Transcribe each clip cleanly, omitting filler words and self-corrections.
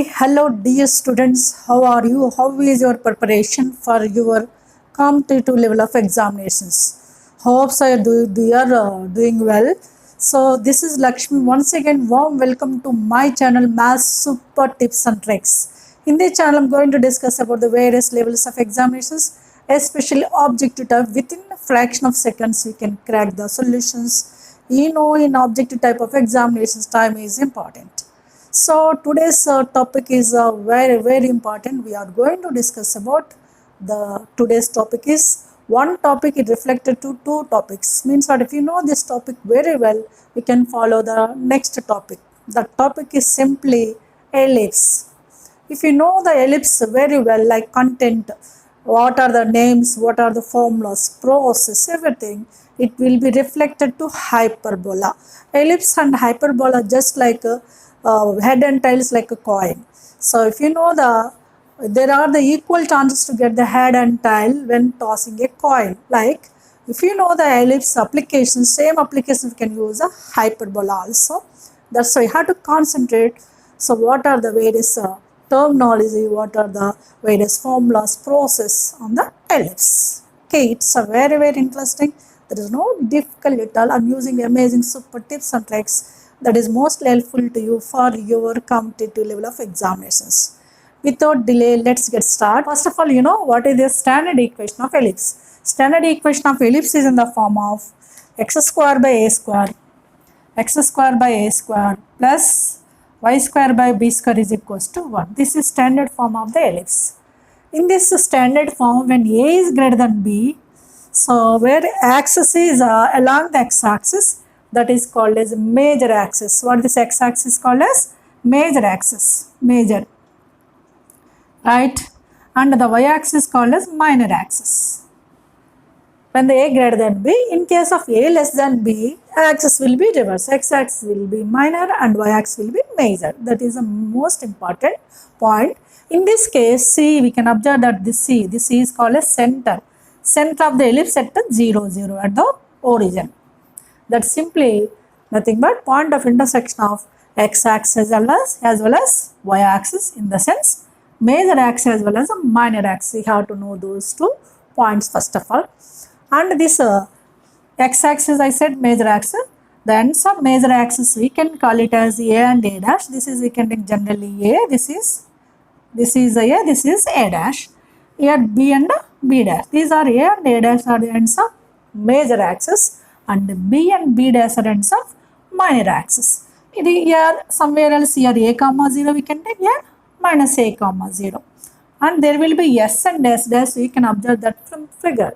Hello dear students, how are you? How is your preparation for your competitive level of examinations? Hopes you are doing well. So this is Lakshmi. Once again, warm welcome to my channel Math Super Tips and Tricks. In this channel, I'm going to discuss about the various levels of examinations, especially objective type. Within a fraction of seconds, you can crack the solutions. In objective type of examinations, time is important. So today's topic is very important. We are going to discuss about the today's topic is one topic it reflected to two topics. Means that if you know this topic very well, we can follow the next topic. The topic is simply ellipse. If you know the ellipse very well, like content, what are the names, what are the formulas, process, everything, it will be reflected to hyperbola. Ellipse and hyperbola just like head and tails like a coin. So if you know there are the equal chances to get the head and tail when tossing a coin. Like if you know the ellipse application, same application you can use a hyperbola also. That's why you have to concentrate. So what are the various terminology, what are the various formulas, process on the ellipse. Okay, it's a very interesting. There is no difficult at all. I'm using amazing super tips and tricks that is most helpful to you for your competitive level of examinations. Without delay, let's get started. First of all, you know what is the standard equation of ellipse. Standard equation of ellipse is in the form of x square by a square plus y square by b square is equals to 1. This is standard form of the ellipse. In this standard form, when a is greater than b, so where axis is along the x-axis, that is called as major axis. What this x-axis is called as? Major axis, major, right? And the y-axis is called as minor axis. When the a greater than b, in case of a less than b, axis will be reverse. X-axis will be minor and y-axis will be major. That is the most important point. In this case, C, we can observe that this C is called as center. Center of the ellipse at the 0, 0 at the origin. That's simply nothing but point of intersection of x-axis as well as y-axis, in the sense major axis as well as a minor axis. You have to know those two points first of all. And this x-axis, I said major axis. The ends of major axis we can call it as A and A dash. This is we can take generally A. This is A. This is A dash. Here B and B dash. These are A and A dash are the ends of major axis, and B and B dash are ends of minor axis. Here somewhere else here A comma 0 we can take here minus A comma 0. And there will be S and S dash. We can observe that from figure.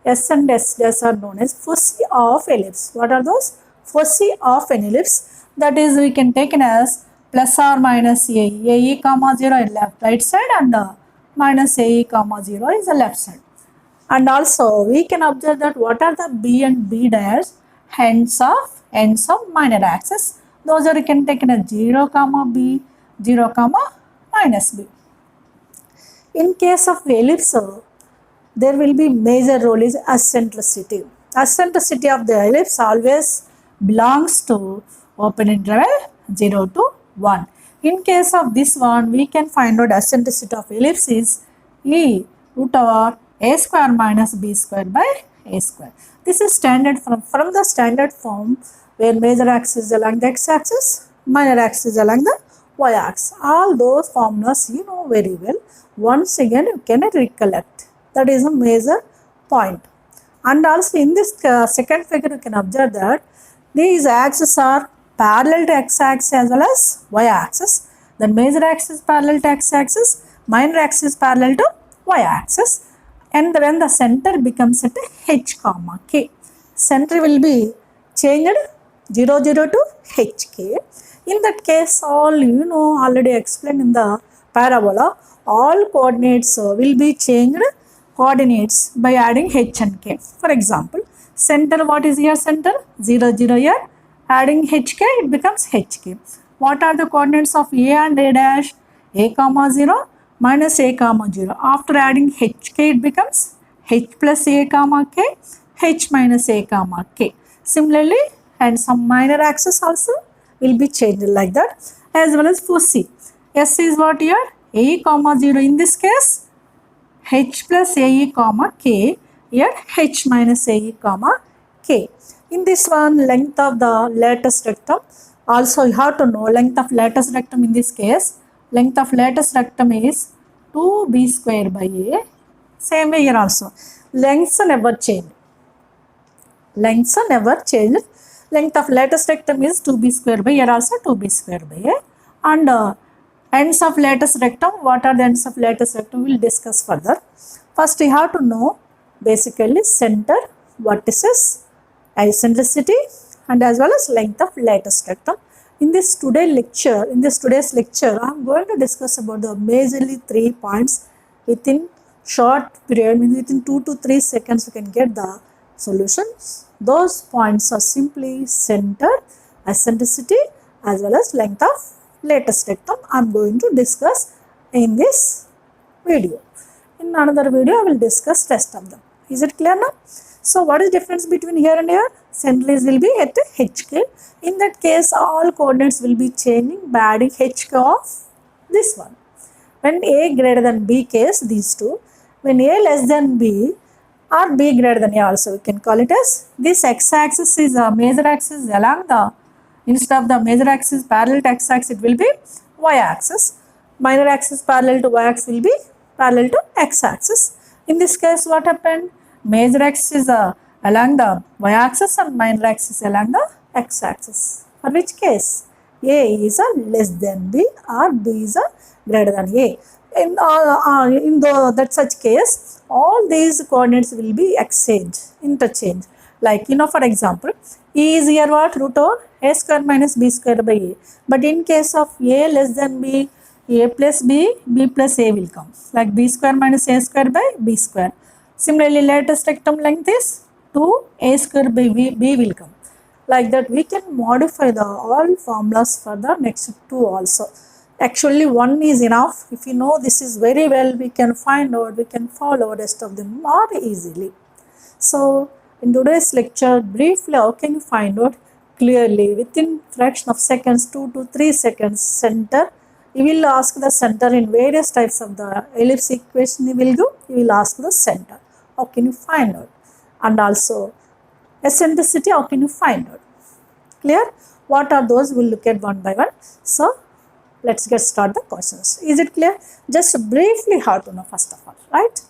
S and S dash are known as foci of ellipse. What are those? Foci of an ellipse. That is we can take it as plus or minus A comma 0 in left right side and minus A comma 0 is the left side. And also we can observe that what are the B and B dash ends of minor axis. Those are we can take as 0 comma B, 0 comma minus B. In case of ellipse, there will be major role is eccentricity. Eccentricity of the ellipse always belongs to open interval 0 to 1. In case of this one, we can find out eccentricity of ellipse is E root over a square minus b square by a square. This is standard from the standard form where major axis is along the x-axis, minor axis is along the y-axis. All those formulas you know very well. Once again you can recollect. That is a major point. And also in this second figure you can observe that these axes are parallel to x-axis as well as y-axis. The major axis is parallel to x-axis, minor axis is parallel to y-axis. And when the center becomes at h comma k, center will be changed 0 0 to hk. In that case, all you know already explained in the parabola, all coordinates will be changed coordinates by adding h and k. For example, center, what is here center? 0 0 here. Adding hk, it becomes hk. What are the coordinates of a and a dash? A comma 0 minus a comma 0. After adding hk, it becomes h plus a comma k, h minus a comma k. Similarly, and some minor axis also will be changed like that, as well as foci. S is what here? AE comma 0. In this case, H plus AE comma K. Here H minus AE comma K. In this one, length of the lattice rectum. Also you have to know length of lattice rectum in this case. Length of lattice rectum is 2b square by A. Same way here also. Lengths never change. Lengths never change. Length of lattice rectum is 2b square by here also 2b square by A. And ends of lattice rectum. What are the ends of lattice rectum? We will discuss further. First you have to know basically center, vertices, eccentricity and as well as length of lattice rectum. In this today's lecture, I am going to discuss about the majorly 3 points. Within short period, within 2 to 3 seconds, you can get the solutions. Those points are simply center, eccentricity as well as length of lattice rectum. I am going to discuss in this video. In another video, I will discuss rest of them. Is it clear now? So, what is difference between here and here? Centralized will be at HK. In that case, all coordinates will be changing by adding HK of this one. When A greater than B case, these two. When A less than B or B greater than A also, we can call it as this x-axis is a major axis along the, instead of the major axis parallel to x-axis, it will be y-axis. Minor axis parallel to y-axis will be parallel to x-axis. In this case, what happened? Major axis is along the y-axis and minor axis along the x-axis. For which case? A is a less than B or B is a greater than A. In that such case, all these coordinates will be interchange. Like, for example, E is here what? Root over A square minus B square by A. But in case of A less than B, A plus B, B plus A will come. Like B square minus A square by B square. Similarly, lattice rectum length is 2A square by B will come. Like that, we can modify the all formulas for the next two also. Actually, one is enough. If you know this is very well, we can find out, we can follow rest of them more easily. So, in today's lecture, briefly, how can you find out clearly within fraction of seconds, 2 to 3 seconds, center. You will ask the center in various types of the ellipse equation you will do. You will ask the center. How can you find out? And also eccentricity, how can you find out? Clear? What are those? We will look at one by one. So, let's get started the questions. Is it clear? Just briefly how to know first of all, right?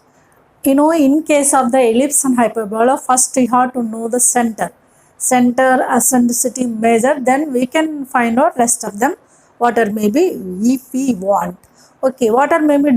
In case of the ellipse and hyperbola, first you have to know the center. Center, eccentricity, measure, then we can find out rest of them. What are maybe if we want. Okay, what are maybe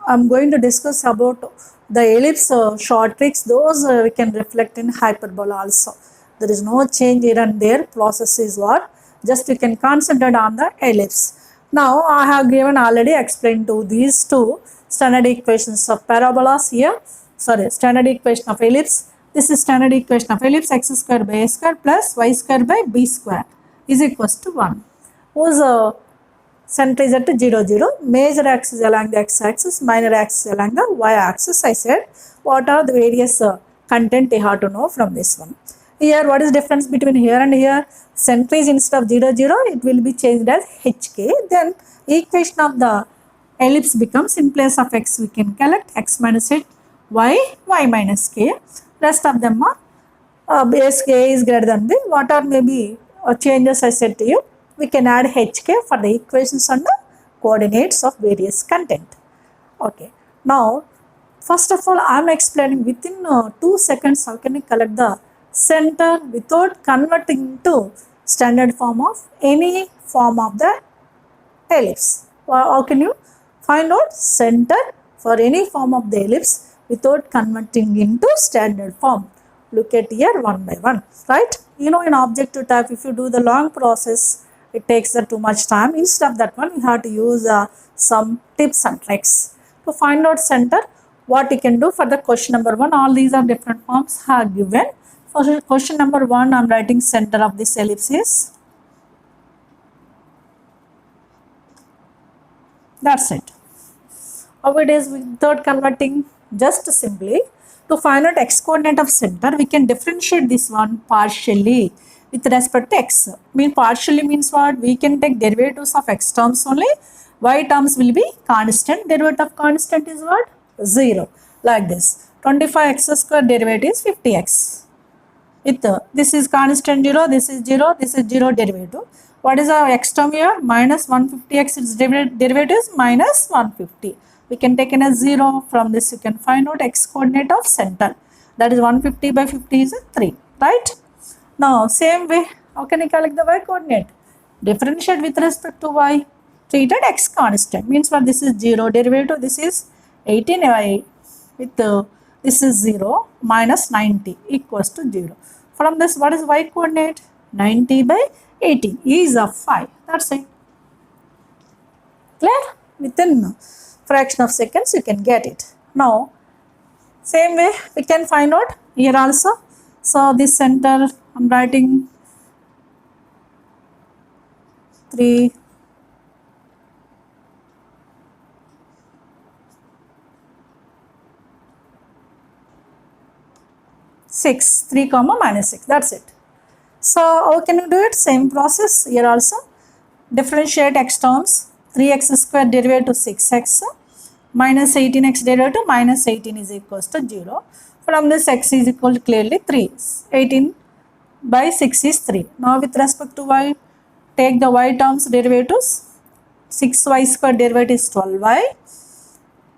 I'm going to discuss about the ellipse short tricks. Those we can reflect in hyperbola also. There is no change here and there. Process is what? Just you can concentrate on the ellipse. Now I have given already explained to these two standard equations of parabolas here. Standard equation of ellipse. This is standard equation of ellipse. X square by A square plus Y square by B square is equals to 1. Whose center is at 0, 0. Major axis along the x-axis, minor axis along the y-axis. I said, what are the various content you have to know from this one. Here, what is difference between here and here? Center is instead of 0, 0, it will be changed as HK. Then, equation of the ellipse becomes, in place of x, we can collect x minus h, y, y minus k. Rest of them are base k is greater than b. What are maybe changes I said to you? We can add HK for the equations and the coordinates of various content. Okay. Now, first of all, I am explaining within 2 seconds how can you collect the center without converting to standard form of any form of the ellipse. How can you find out center for any form of the ellipse without converting into standard form? Look at here one by one, right? In objective type, if you do the long process, it takes too much time. Instead of that one, you have to use some tips and tricks to find out center. What you can do for the question number 1, all these are different forms are given. For question number 1, I am writing center of this ellipse is, that's it. How it is without converting? Just simply to find out x coordinate of center, we can differentiate this one partially with respect to x. Partially means what? We can take derivatives of x terms only y terms will be constant. Derivative of constant is what? 0. Like this. 25x square derivative is 50x. With this is constant 0, this is 0, this is 0 derivative. What is our x term here? Minus 150x, its derivative is minus 150. We can take in as 0. From this you can find out x coordinate of center. That is 150 by 50 is 3. Right? Now same way, how can you calculate the y coordinate? Differentiate with respect to y. Treated x constant. Means what? This is 0 derivative. This is 18y with this is 0 minus 90 equals to 0. From this, what is y coordinate? 90 by 18 is of 5. That's it. Clear? Within fraction of seconds you can get it. Now, same way we can find out here also. So, this center I am writing 3. Six, 3 comma minus 6, that's it. So how can you do it? Same process here also. Differentiate x terms, 3x square derivative 6x minus 18x derivative minus 18 is equals to 0. From this x is equal to clearly 3. 18 by 6 is 3. Now with respect to y, take the y terms derivatives. 6y square derivative is 12y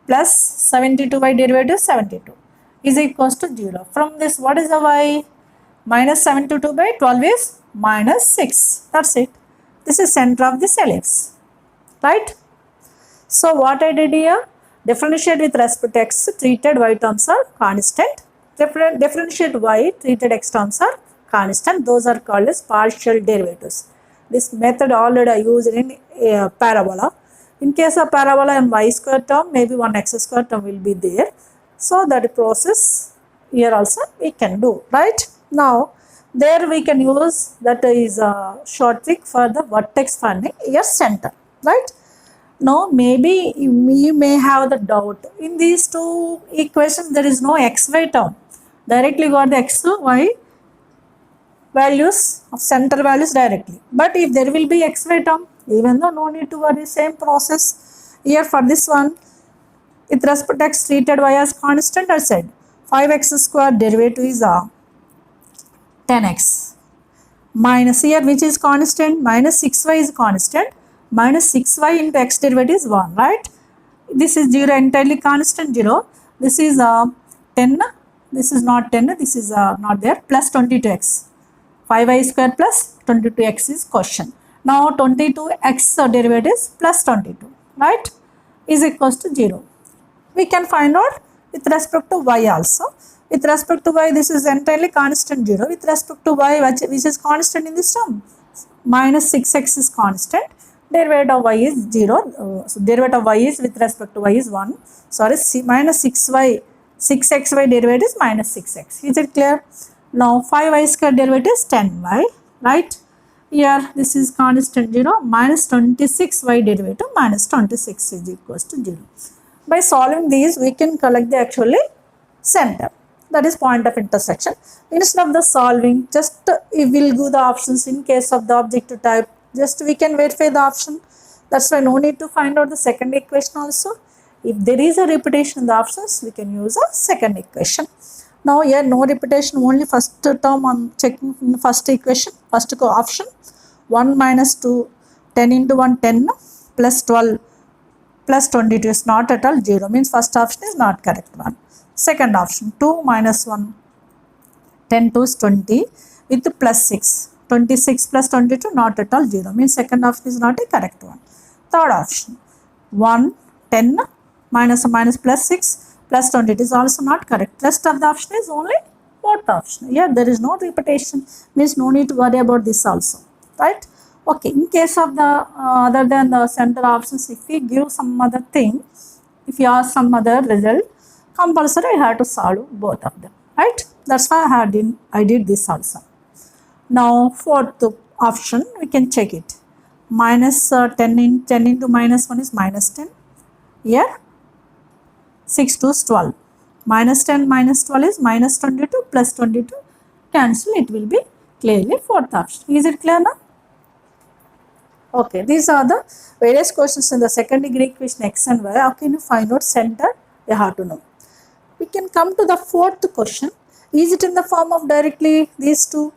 plus 72y derivative 72. Is equals to 0. From this, what is the y? Minus 72 by 12 is minus 6. That's it. This is center of this ellipse. Right? So, what I did here? Differentiate with respect to x, treated y terms are constant. Differentiate y, treated x terms are constant. Those are called as partial derivatives. This method already I used in parabola. In case of parabola and y square term, maybe one x square term will be there. So that process here also we can do, right? Now there we can use that is a short trick for the vertex finding your center, right? Now maybe you may have the doubt in these two equations there is no xy term. Directly got the x y values of center values directly. But if there will be xy term, even though no need to worry, same process here for this one. With respect to x treated y as constant, I said 5x square derivative is 10x minus here which is constant, minus 6y is constant, minus 6y into x derivative is 1, right? This is 0 entirely constant 0. This is 10, this is not 10, this is not there, plus 22x. 5y square plus 22x is question. Now 22x derivative is plus 22, right? Is equals to 0. We can find out with respect to y also. With respect to y, this is entirely constant 0. With respect to y, which is constant in this term, minus 6x is constant. Derivative of y is 0. So derivative of y is with respect to y is 1. Sorry, minus 6y, 6xy derivative is minus 6x. Is it clear? Now 5y square derivative is 10y, right? Here this is constant 0. Minus 26y derivative minus 26 is equals to 0. By solving these, we can collect the actually center, that is point of intersection. Instead of the solving, just we will do the options in case of the objective type. Just we can verify the option. That's why no need to find out the second equation also. If there is a repetition in the options, we can use a second equation. Now here no repetition, only first term I am checking in the first equation, first option. 1 minus 2, 10 into 1, 10 plus 12. Plus 22 is not at all 0, means first option is not correct one. Second option 2 minus 1, 10 to is 20 with plus 6, 26 plus 22 not at all 0, means second option is not a correct one. Third option 1, 10 minus plus 6 plus 22 is also not correct. Rest of the option is only fourth option. Here there is no repetition, means no need to worry about this also, right? Okay, in case of the other than the center options, if we give some other thing, if you ask some other result, compulsory I have to solve both of them, right? That's why I did this also. Now fourth option, we can check it. Minus 10 into minus 1 is minus 10. Here 6 to is 12. Minus 10 minus 12 is minus 22 plus 22. Cancel, it will be clearly fourth option. Is it clear now? Okay, these are the various questions in the second degree equation x and y. How can you find out center? You have to know. We can come to the fourth question. Is it in the form of directly these two?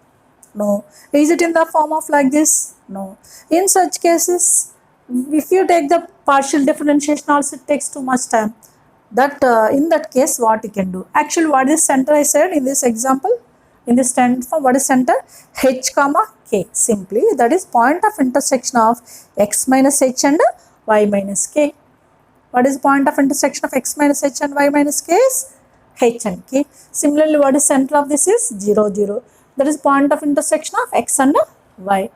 No. Is it in the form of like this? No. In such cases, if you take the partial differentiation also, it takes too much time. That in that case, what you can do? Actually, what is center? I said in this example, in this standard form, what is center? H comma k. Simply, that is point of intersection of x minus h and y minus k. What is point of intersection of x minus h and y minus k is h and k. Similarly, what is center of this is 0, 0. That is point of intersection of x and y.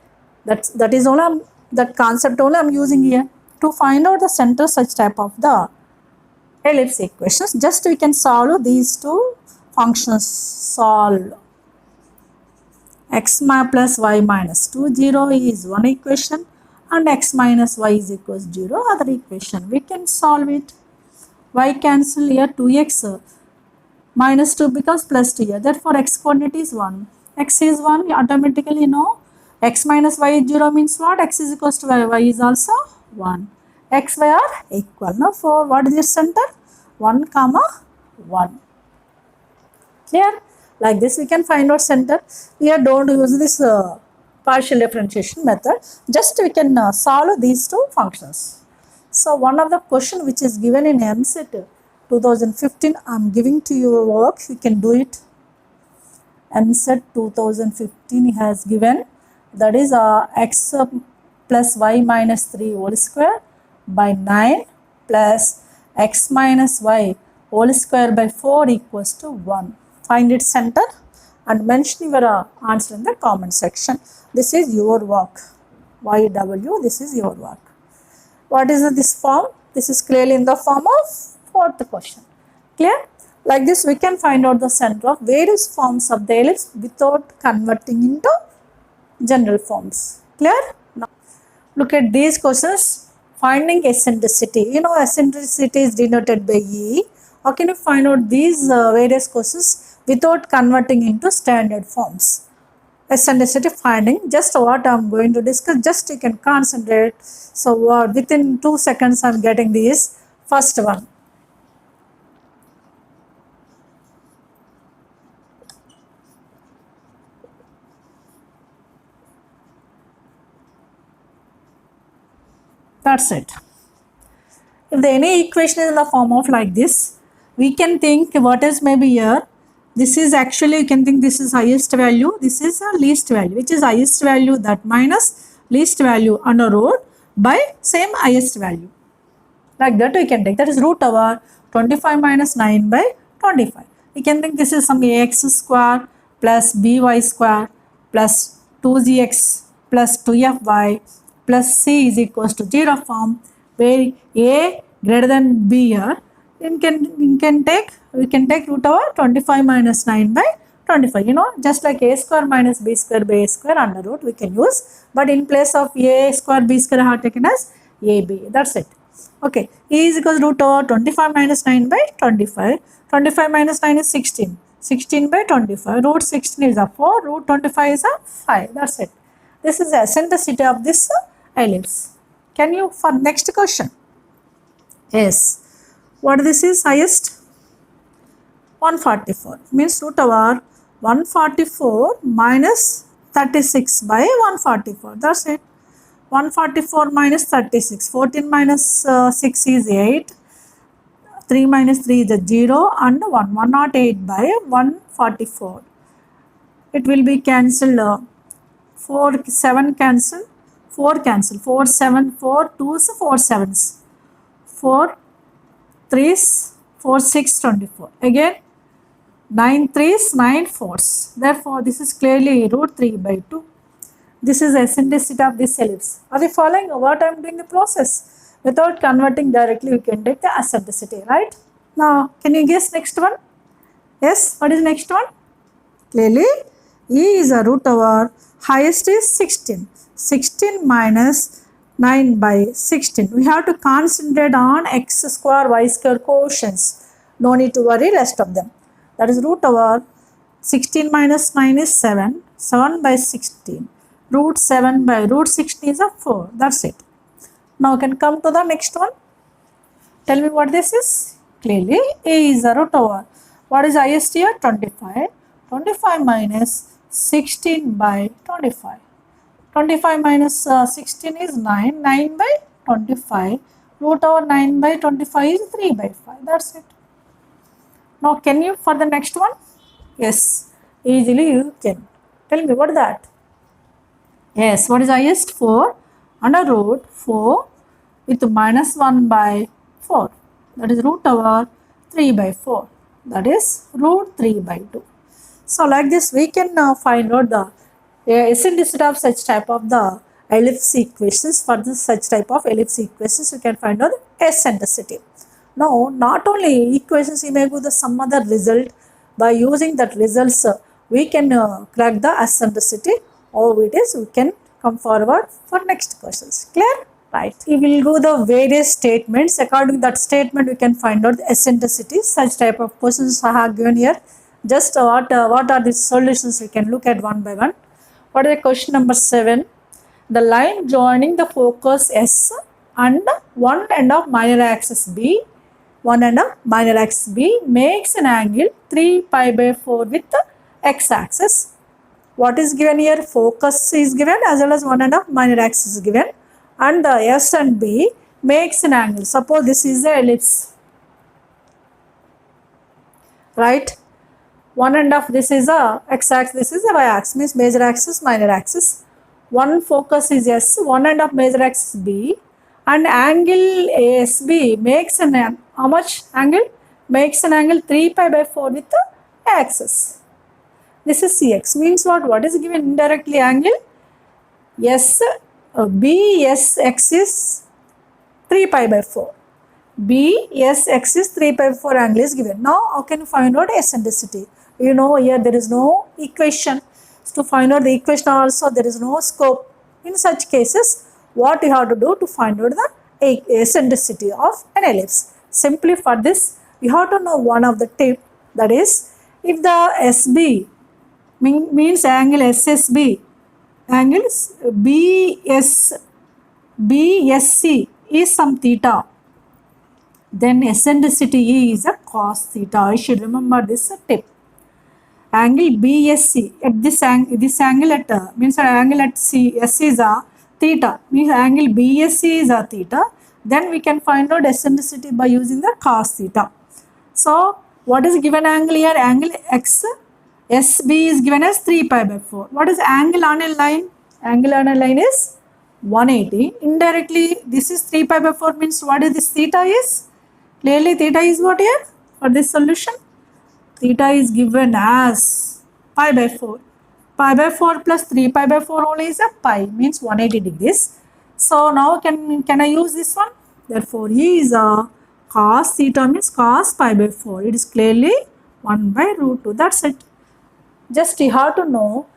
That is only that concept only I am using here to find out the center such type of the ellipse equations. Just we can solve these two functions. Solve x plus y minus 2, 0 is one equation and x minus y is equals 0 other equation. We can solve it. Y cancel here, 2x minus 2 becomes plus 2 here. Therefore, x coordinate is 1. X is 1, you automatically know. X minus y is 0 means what? X is equals to y. Y is also 1. X, y are equal. Now, for what is this center? 1 comma 1. Clear? Like this we can find out center. Here don't use this partial differentiation method. Just we can solve these two functions. So one of the question which is given in EAMCET 2015, I am giving to you work. You can do it. EAMCET 2015 has given, that is x plus y minus 3 whole square by 9 plus x minus y whole square by 4 equals to 1. Find its center and mention your answer in the comment section. This is your work. YW, this is your work. What is this form? This is clearly in the form of fourth question. Clear? Like this we can find out the center of various forms of the ellipse without converting into general forms. Clear? Now look at these questions. Finding eccentricity. You know eccentricity is denoted by E. How can you find out these various questions without converting into standard forms? Eccentricity finding, just what I am going to discuss, just you can concentrate. So within 2 seconds I am getting this first one. That's it. If any equation is in the form of like this, we can think what is maybe here. This is actually, you can think this is highest value, this is a least value, which is highest value, that minus least value under root by same highest value. Like that we can take, that is root over 25 minus 9 by 25. We can think this is some ax square plus by square plus 2gx plus 2fy plus c is equals to 0 form, where a greater than b here. We can take root over 25 minus 9 by 25. You know, just like a square minus b square by a square under root we can use. But in place of a square b square I have taken as ab. That's it. Okay. E is equals to root over 25 minus 9 by 25. 25 minus 9 is 16. 16 by 25. Root 16 is a 4. Root 25 is a 5. That's it. This is the eccentricity of this ellipse. Can you, for next question? Yes. What this is highest? 144. Means root over 144 minus 36 by 144. That's it. 144 minus 36. 14 minus 6 is 8. 3 minus 3 is a 0 and 1. 108 by 144. It will be cancelled. 4, 7 cancel. 4 cancel. 4, 7, 4, 2s, 4 7s. 4, 3s, 4, 6, 24. Again, 9 3s, 9 4s. Therefore, this is clearly root 3 by 2. This is the eccentricity of this ellipse. Are we following what I am doing the process? Without converting directly, we can take the eccentricity, right? Now, can you guess next one? Yes, what is next one? Clearly, E is a root over, highest is 16. 16 minus 9 by 16. We have to concentrate on x square, y square quotients. No need to worry rest of them. That is root over 16 minus 9 is 7. 7 by 16. Root 7 by root 16 is a 4. That's it. Now we can come to the next one. Tell me what this is. Clearly A is a root over. What is highest here? 25. 25 minus 16 by 25. 25 minus 16 is 9. 9 by 25. Root over 9 by 25 is 3 by 5. That's it. Now can you for the next one? Yes. Easily you can. Tell me what is that? Yes. What is highest? 4 under root 4 with minus 1 by 4. That is root over 3 by 4. That is root 3 by 2. So like this we can now find out the eccentricity of such type of the ellipse equations. For this such type of ellipse equations you can find out the eccentricity. Now not only equations, we may do the some other result. By using that results we can crack the eccentricity. How it is we can come forward for next questions. Clear? Right. We will do the various statements. According to that statement we can find out the eccentricity. Such type of questions I have given here. Just what are the solutions we can look at one by one. What is the question number 7? The line joining the focus S and one end of minor axis B, makes an angle 3 pi by 4 with the x axis. What is given here? Focus is given as well as one end of minor axis is given, and the S and B makes an angle. Suppose this is the ellipse, right? One end of this is a x axis, this is a y axis, means major axis, minor axis. One focus is S, one end of major axis B, and angle ASB makes an how much angle? Makes an angle 3 pi by 4 with the axis. This is CX. Means what? What is given indirectly? Angle BSX is 3 pi by 4. BSX is 3 pi by 4 angle is given. Now how can you find out eccentricity? You know here there is no equation. To find out the equation also there is no scope. In such cases what you have to do to find out the eccentricity of an ellipse? Simply for this you have to know one of the tip, that is if the SB means angle SSB, angles BSC is some theta, then eccentricity E is a cos theta. I should remember this tip. Angle BSC at this angle at means angle at S is a theta, means angle BSC is a theta. Then we can find out eccentricity by using the cos theta. So what is given angle here? Angle X SB is given as 3 pi by 4. What is angle on a line? Angle on a line is 180. Indirectly this is 3 pi by 4, means what is this theta is? Clearly theta is what here for this solution? Theta is given as pi by 4. Pi by 4 plus 3 pi by 4 only is a pi, means 180 degrees. So now can I use this one? Therefore E is a cos theta, means cos pi by 4. It is clearly 1 by root 2. That's it. Just you have to know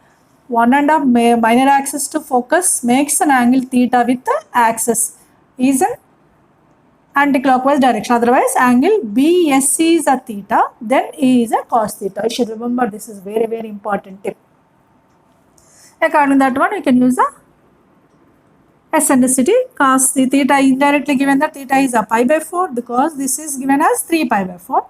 one end of minor axis to focus makes an angle theta with the axis is an anti-clockwise direction. Otherwise angle BSC is a theta, then E is a cos theta. You should remember this is very very important tip. According to that one, you can use the eccentricity. Cos the theta indirectly given that theta is a pi by 4 because this is given as 3 pi by 4.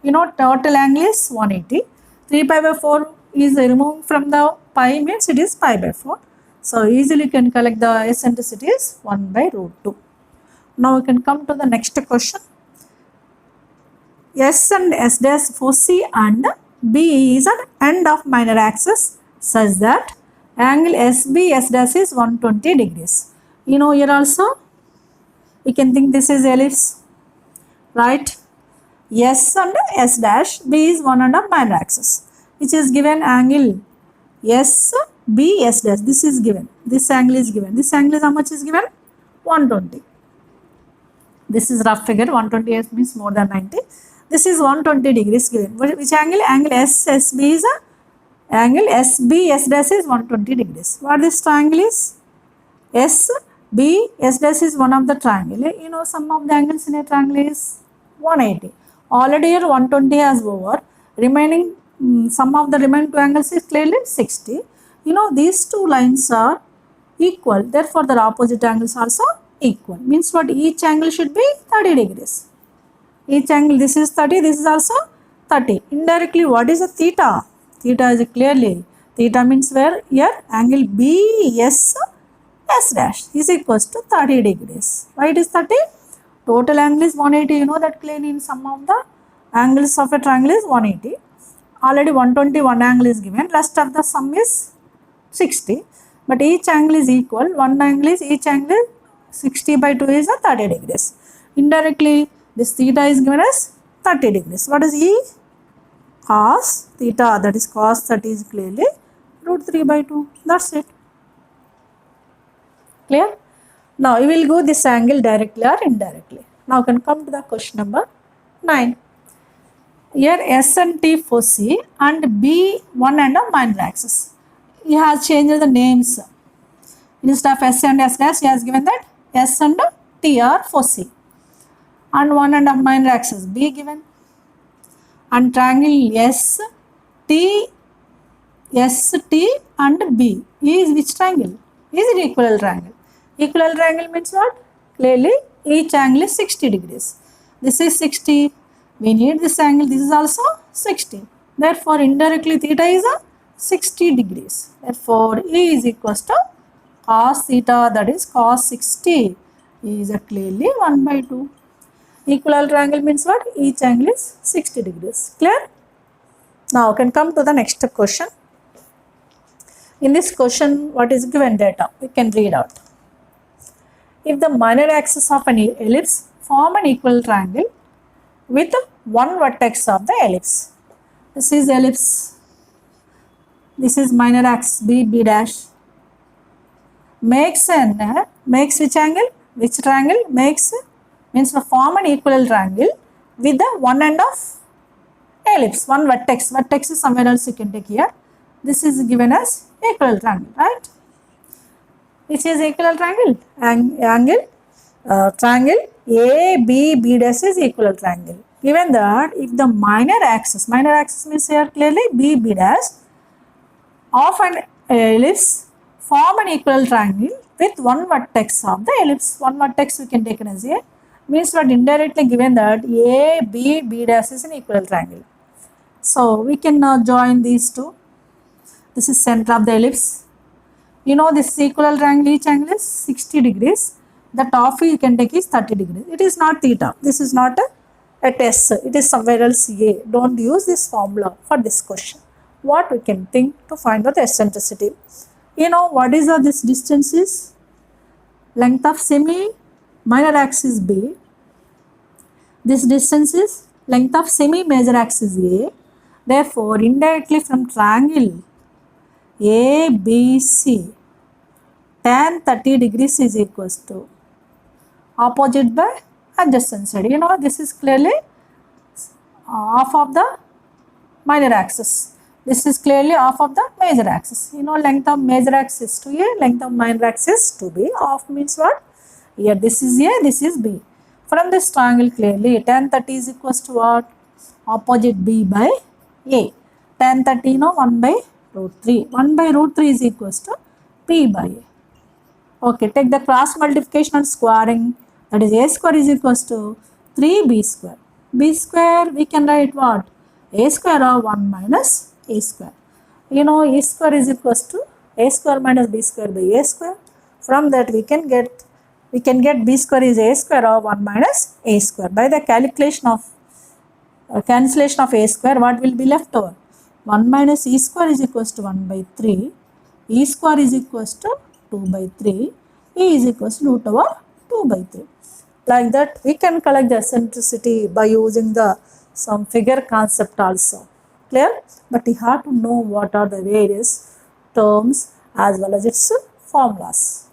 You know total angle is 180. 3 pi by 4 is removed from the pi, means it is pi by 4. So easily you can collect the eccentricity is 1 by root 2. Now we can come to the next question. S and S dash for C and B is an end of minor axis such that angle SB S dash is 120 degrees. You know here also we can think this is ellipse, right? S and S dash B is one end of minor axis, which is given angle S B S dash. This is given. This angle is given. This angle is how much is given? 120. This is rough figure. 120 means more than 90. This is 120 degrees given. Which angle? Angle SSB is a angle SB S dash is 120 degrees. What this triangle is? SB S dash is one of the triangle. You know sum of the angles in a triangle is 180. Already here 120 has over. Remaining sum of the remaining two angles is clearly 60. You know these two lines are equal. Therefore, the opposite angles also equal. Means what? Each angle should be 30 degrees. Each angle, this is 30, this is also 30. Indirectly, what is a theta? Theta is clearly, theta means where? Here, angle BS S dash is equals to 30 degrees. Why it is 30? Total angle is 180. You know that clearly in sum of the angles of a triangle is 180. Already 121 angle is given. Rest of the sum is 60. But each angle is equal. One angle is, each angle is 60 by 2 is a 30 degrees. Indirectly, this theta is given as 30 degrees. What is E? Cos theta, that is cos 30 is clearly root 3 by 2. That's it. Clear? Now, we will go this angle directly or indirectly. Now, you can come to the question number 9. Here, S and T foci and B one end of minor axis. He has changed the names. Instead of S and S dash, he has given that S and T are foci. And one end of minor axis B given. And triangle S, T and B is which triangle? Is it equilateral triangle? Equilateral triangle means what? Clearly, each angle is 60 degrees. This is 60. We need this angle. This is also 60. Therefore, indirectly theta is a 60 degrees. Therefore, E is equals to cos theta, that is cos 60 is a clearly 1 by 2. Equilateral triangle means what? Each angle is 60 degrees. Clear? Now, can come to the next question. In this question, what is given data? We can read out. If the minor axis of an ellipse form an equilateral triangle with one vertex of the ellipse. This is ellipse. This is minor axis B dash. Makes which angle? Which triangle? Makes means to form an equilateral triangle with the one end of ellipse, one vertex. Vertex is somewhere else you can take here. This is given as equilateral triangle, right? Which is equilateral triangle? Triangle B dash is equilateral triangle. Given that if the minor axis means here clearly B dash of an ellipse form an equilateral triangle with one vertex of the ellipse. One vertex we can take as A. Means what? Indirectly given that B dash is an equilateral triangle. So we can now join these two. This is center of the ellipse. You know this equilateral triangle, each angle is 60 degrees. The top you can take is 30 degrees. It is not theta. This is not at S. It is somewhere else A. Don't use this formula for this question. What we can think to find out the eccentricity? You know what is this distance is? Length of semi minor axis B. This distance is length of semi major axis A. Therefore, indirectly from triangle ABC, tan 30 degrees is equals to opposite by adjacent side. You know this is clearly half of the minor axis. This is clearly half of the major axis. You know length of major axis to A, length of minor axis to B. Half means what? Here this is A, this is B. From this triangle clearly tan 30 is equals to what? Opposite B by A. Tan 30 you know 1 by root 3. 1 by root 3 is equals to P by A. Okay, take the cross multiplication and squaring. That is A square is equals to 3B square. B square we can write what? A square of 1 minus A square. You know A square is equals to A square minus B square by A square. From that we can get B square is A square of 1 minus A square. By the calculation of cancellation of A square, what will be left over? 1 minus E square is equals to 1 by 3. E square is equals to 2 by 3. E is equals to root over 2 by 3. Like that we can collect the eccentricity by using the some figure concept also. Clear? But you have to know what are the various terms as well as its formulas.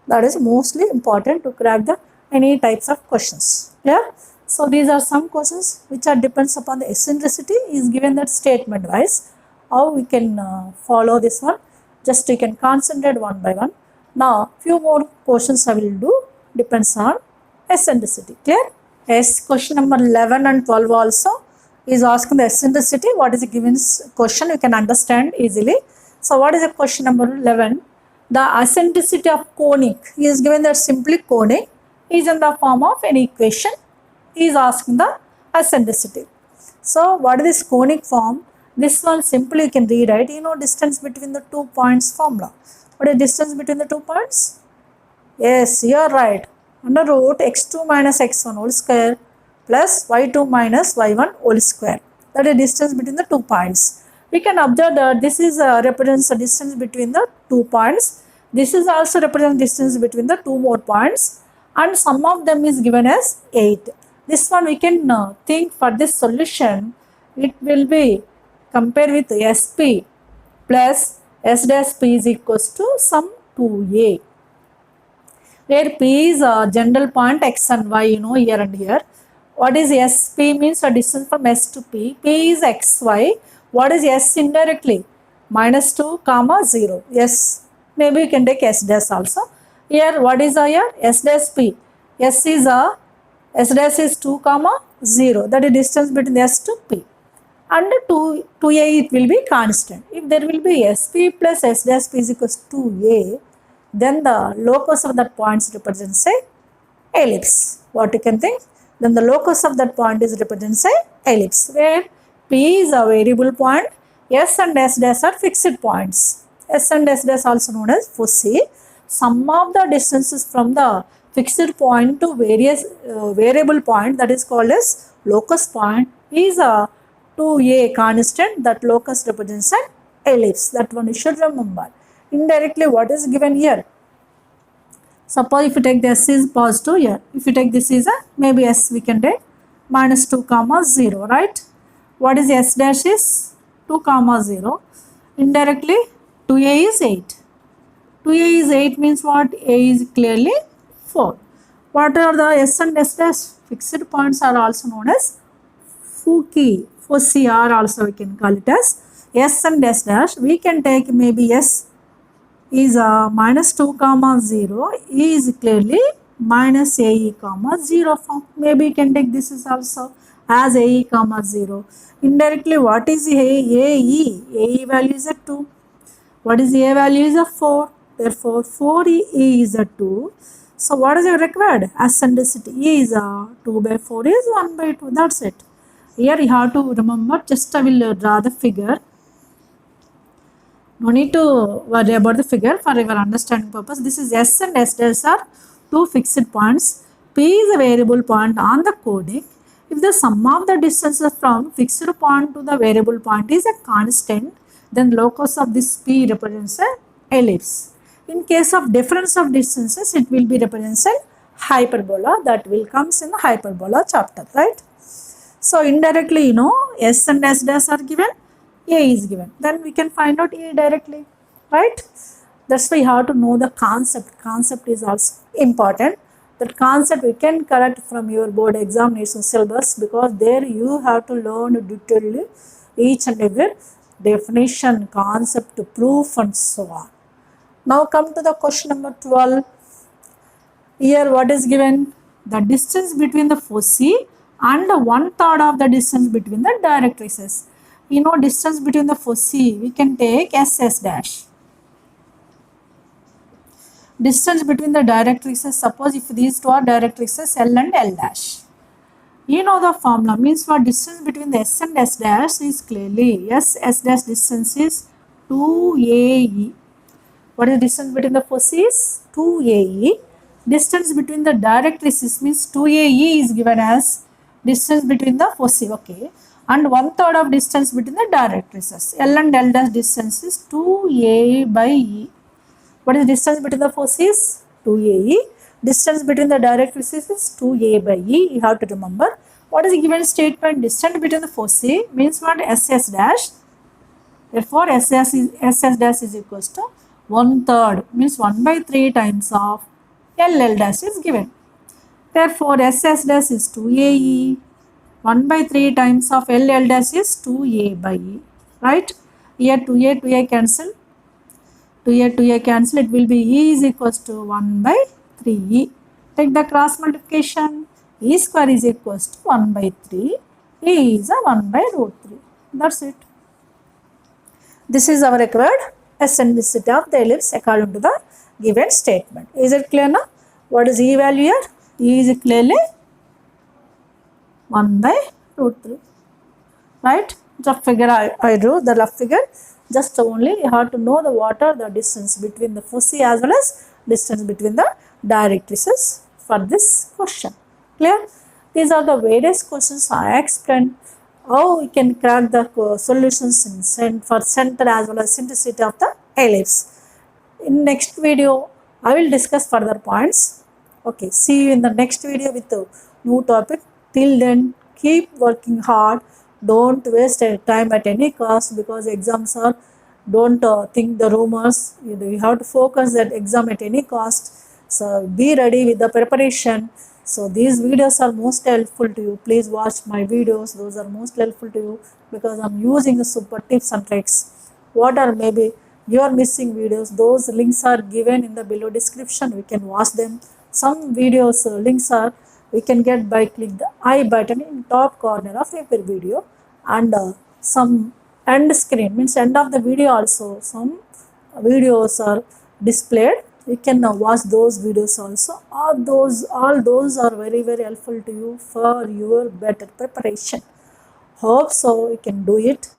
That is mostly important to crack the any types of questions. Clear? So these are some questions which are depends upon the eccentricity is given that statement wise. How we can follow this one? Just you can concentrate one by one. Now few more questions I will do depends on eccentricity. Clear? Yes, question number 11 and 12 also is asking the eccentricity. What is the given question? You can understand easily. So what is the question number 11? the eccentricity of conic is given that simply conic is in the form of an equation. He is asking the eccentricity. So what is this conic form? This one simply you can rewrite, distance between the 2 points formula. What is distance between the 2 points? Yes, you are right. Under root x2 minus x1 whole square plus y2 minus y1 whole square. That is distance between the 2 points. We can observe that this is represents the distance between the 2 points. This is also represents distance between the 2 more points, and sum of them is given as 8. This one we can think for this solution, it will be compared with SP plus S dash P is equals to sum 2A, where P is a general point x and y, here and here. What is SP means the distance from S to P. P is xy. What is S indirectly? Minus 2 comma 0. Yes, maybe you can take S dash also. Here what is here? S dash P. S dash is 2 comma 0. That is distance between S to P. And 2A it will be constant. If there will be SP plus S dash P is equals to 2A, then the locus of that point represents a ellipse. What you can think? Then the locus of that point is represents a ellipse, where P is a variable point, S and S dash are fixed points. S and S dash also known as foci. Sum of the distances from the fixed point to various variable point, that is called as locus point, is a 2A constant. That locus represents an ellipse. That one you should remember. Indirectly what is given here? Suppose if you take the S is positive here, if you take this is a maybe S, we can take minus 2 comma 0, right? What is S dash is 2 comma 0. Indirectly 2A is 8. 2A is 8 means what? A is clearly 4. What are the S and S dash? Fixed points are also known as foci, or also we can call it as S and S dash. We can take maybe S is minus 2 comma 0, E is clearly minus AE comma 0 form. Maybe you can take this is also as AE comma 0. Indirectly what is AE? AE value is a 2. What is A value is a 4. Therefore 4E is a 2. So what is required? Eccentricity E is a 2 by 4 is 1 by 2. That's it. Here you have to remember, just I will draw the figure. No need to worry about the figure for your understanding purpose. This is S and S dash are two fixed points. P is a variable point on the conic. If the sum of the distances from fixed point to the variable point is a constant, then locus of this P represents an ellipse. In case of difference of distances, it will be represents a hyperbola. That will comes in the hyperbola chapter, right? So indirectly, S and S dash are given, A is given. Then we can find out A directly, right? That's why you have to know the concept. Concept is also important. That concept we can correct from your board examination syllabus, because there you have to learn detailedly each and every definition, concept, proof and so on. Now come to the question number 12. Here what is given? The distance between the foci and 1/3 of the distance between the directrices. Distance between the foci, we can take SS dash. Distance between the directrices, suppose if these two are directrices L and L dash. The formula means for distance between the S and S dash is clearly S dash distance is 2AE. What is distance between the foci is 2AE. Distance between the directrices means 2AE is given as distance between the foci, okay, and 1/3 of distance between the directrices. L and L dash distance is 2A by E. What is distance between the foci is 2AE. Distance between the directrices is 2A by E. You have to remember. What is the given statement? Distance between the foci means what? SS dash. Therefore, SS dash is equals to 1/3, means 1/3 times of LL dash is given. Therefore, SS dash is 2AE. 1/3 times of LL dash is 2A by E. Right? Here 2A cancel. 2A cancel. It will be E is equals to 1/3E. Take the cross multiplication. E square is equals to 1/3. E is a 1/√3. That's it. This is our required eccentricity of the ellipse according to the given statement. Is it clear now? What is E value here? E is clearly 1 by root 3. Right? The figure I drew, the rough figure, just only you have to know the what are the distance between the foci as well as distance between the directrices for this question. Clear? These are the various questions I explained how we can crack the solutions in for center as well as centricity of the ellipse. In next video, I will discuss further points. Okay, see you in the next video with a new topic. Till then, keep working hard. Don't waste time at any cost because exams are, don't think the rumors. You have to focus that exam at any cost. So be ready with the preparation. So these videos are most helpful to you. Please watch my videos. Those are most helpful to you because I'm using the super tips and tricks. What are maybe you are missing videos, those links are given in the below description. We can watch them. Some videos links are we can get by click the I button in top corner of every video, and some end screen means end of the video also some videos are displayed. You can watch those videos also. All those are very helpful to you for your better preparation. Hope so you can do it.